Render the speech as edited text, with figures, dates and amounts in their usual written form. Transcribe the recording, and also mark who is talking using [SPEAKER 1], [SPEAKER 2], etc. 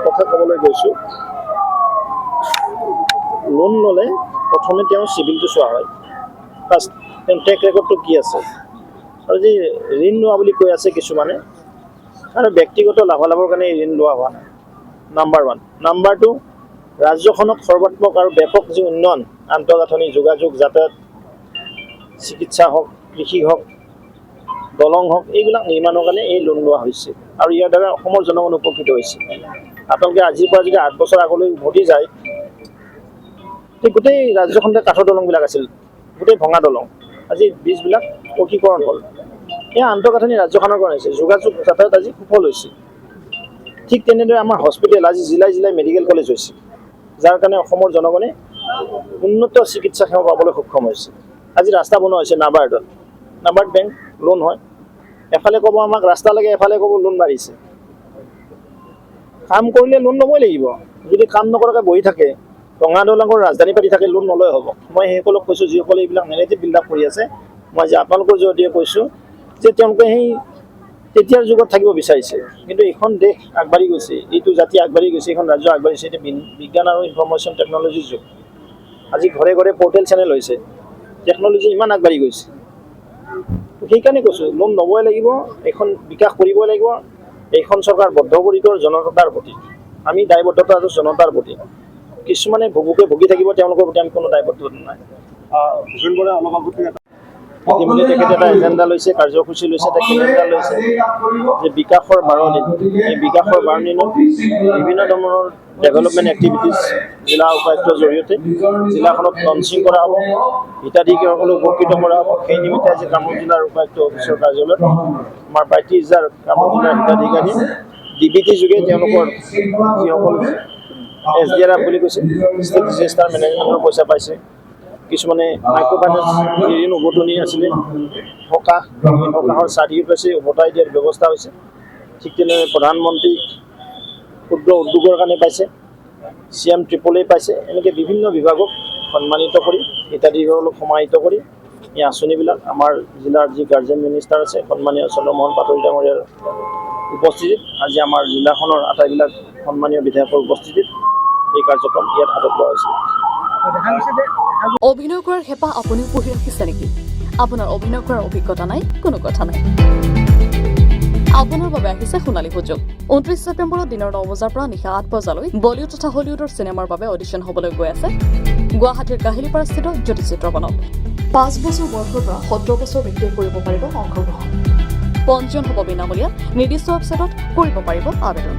[SPEAKER 1] কথা ক'বলৈ গৈছোঁ লোন ল'লে প্ৰথমে তেওঁ চিভিলটো চোৱা হয় ফাৰ্ষ্ট তেওঁ ট্ৰেক ৰেকৰ্ডটো কি আছে আৰু যি ঋণ লোৱা বুলি কৈ আছে কিছুমানে আৰু ব্যক্তিগত লাভালাভৰ কাৰণে ঋণ লোৱা হোৱা নাই নাম্বাৰ 1 নাম্বাৰ 2 ৰাজ্যখনক সৰ্বাত্মক আৰু ব্যাপক যি উন্নয়ন আন্তঃগাঁথনি যোগাযোগ যাতায়াত চিকিৎসা হওক কৃষি হওক দলং হওক এইবিলাক নিৰ্মাণৰ কাৰণে এই লোন লোৱা হৈছে আৰু ইয়াৰ দ্বাৰা অসমৰ জনগণ উপকৃত হৈছে আপোনালোকে আজিৰ পৰা যদি 8 বছৰ আগলৈ উভতি যায় গোটেই ৰাজ্যখনতে কাঠৰ দলংবিলাক আছিল গোটেই ভঙা দলং আজি ব্ৰিজবিলাক পকীকৰণ হ'ল এয়া আন্তঃগাঁথনি ৰাজ্যখনৰ কাৰণে হৈছে যোগাযোগ যাতায়াত আজি সফল হৈছে ঠিক তেনেদৰে আমাৰ হস্পিটেল আজি জিলাই জিলাই মেডিকেল কলেজ হৈছে যাৰ কাৰণে অসমৰ জনগণে উন্নত চিকিৎসা সেৱা পাবলৈ সক্ষম হৈছে আজি ৰাস্তা বনোৱা হৈছে নাবাৰ্ড বেংক লোন হয় এফালে ক'ব আমাক ৰাস্তা লাগে এফালে ক'ব লোন বাঢ়িছে কাম কৰিলে লোন ল'বই লাগিব যদি কাম নকৰাকৈ বহি থাকে ৰঙা দলঙৰ ৰাজধানী পাতি থাকে লোন নলয় হ'ব মই সেইসকলক কৈছোঁ যিসকলে এইবিলাক নেগেটিভ বিল্ড আপ কৰি আছে মই যে আপোনালোকৰ জৰিয়তে কৈছোঁ যে তেওঁলোকে সেই তেতিয়াৰ যুগত থাকিব বিচাৰিছে কিন্তু এইখন দেশ আগবাঢ়ি গৈছে এইটো জাতি আগবাঢ়ি গৈছে এইখন ৰাজ্য আগবাঢ়িছে এতিয়া বিজ্ঞান আৰু ইনফৰমেশ্যন টেকন'লজিৰ যুগ আজি ঘৰে ঘৰে পৰ্টেল চেনেল হৈছে টেকন'লজি ইমান আগবাঢ়ি গৈছে সেইকাৰণে কৈছোঁ লোন ল'বই লাগিব এইখন বিকাশ কৰিবই লাগিব এইখন চৰকাৰ বদ্ধপৰিকৰ জনতাৰ প্ৰতি আমি দায়বদ্ধতা আছোঁ জনতাৰ প্ৰতি কিছুমানে ভুগি থাকিব তেওঁলোকৰ প্ৰতি আমি কোনো দায়বদ্ধতা নাই ভূপেন বৰাই অলপ আগতে ইতিমধ্যে তেখেতে এটা এজেণ্ডা লৈছে কাৰ্যসূচী লৈছে এটা কেলেণ্ডাৰ লৈছে যে বিকাশৰ 12 দিন এই বিকাশৰ 12 দিনত বিভিন্ন ধৰণৰ ডেভেলপমেণ্ট এক্টিভিটিজ জিলা উপায়ুক্তৰ জৰিয়তে জিলাখনত লঞ্চিং কৰা হ'ব হিতাধিকাৰীসকলক উপকৃত কৰা হ'ব সেই নিমিত্তে আজি কামৰূপ জিলাৰ উপায়ুক্ত অফিচৰ কাৰ্যালয়ত আমাৰ ৩২,০০০ কামৰূপ জিলাৰ হিতাধিকাৰী ডিবিটি যোগে তেওঁলোকৰ যিসকল SDRF বুলি কৈছে ষ্টেট ডিজাষ্টাৰ মেনেজমেণ্টৰ পইচা পাইছে কিছুমানে মাইক্ৰ' ফাইনেন্স ঋণ উভতনি আছিলে সকাহৰ চাৰ্টিফিকেট পাইছে উভতাই দিয়াৰ ব্যৱস্থা হৈছে ঠিক তেনেদৰে প্ৰধানমন্ত্ৰী ক্ষুদ্ৰ উদ্যোগৰ কাৰণে পাইছে CM AAA পাইছে এনেকৈ বিভিন্ন বিভাগক সন্মানিত কৰি হিতাধিকাৰীসকলক সমাহিত কৰি এই আঁচনিবিলাক আমাৰ জিলাৰ যি গাৰ্জেন মিনিষ্টাৰ আছে সন্মানীয় চন্দ্ৰমোহন পাটোৱাৰী ডাঙৰীয়াৰ উপস্থিতিত আজি আমাৰ জিলাখনৰ আটাইবিলাক সন্মানীয় বিধায়কৰ উপস্থিতিত এই কাৰ্যক্ৰম ইয়াত হাতত লোৱা হৈছে
[SPEAKER 2] অভিনয় কৰাৰ হেঁপাহ আপুনিও পঢ়ি ৰাখিছে নেকি আপোনাৰ অভিনয় কৰাৰ অভিজ্ঞতা নাই কোনো কথা নাই আপোনাৰ বাবে আহিছে সোণালী সুযোগ 29 ছেপ্টেম্বৰত দিনৰ 9 বজাৰ পৰা নিশা 8 বজালৈ বলিউড তথা হলিউডৰ চিনেমাৰ বাবে অডিশ্যন হ'বলৈ গৈ আছে গুৱাহাটীৰ কাহিলীপাৰাস্থিত জ্যোতি চিত্ৰবনত 5 বছৰ বয়সৰ পৰা 17 বছৰ ব্যক্তিয়ে কৰিব পাৰিব অংশগ্ৰহণ পঞ্জীয়ন হ'ব বিনামূলীয়া নিৰ্দিষ্ট ৱেবছাইটত কৰিব পাৰিব আবেদন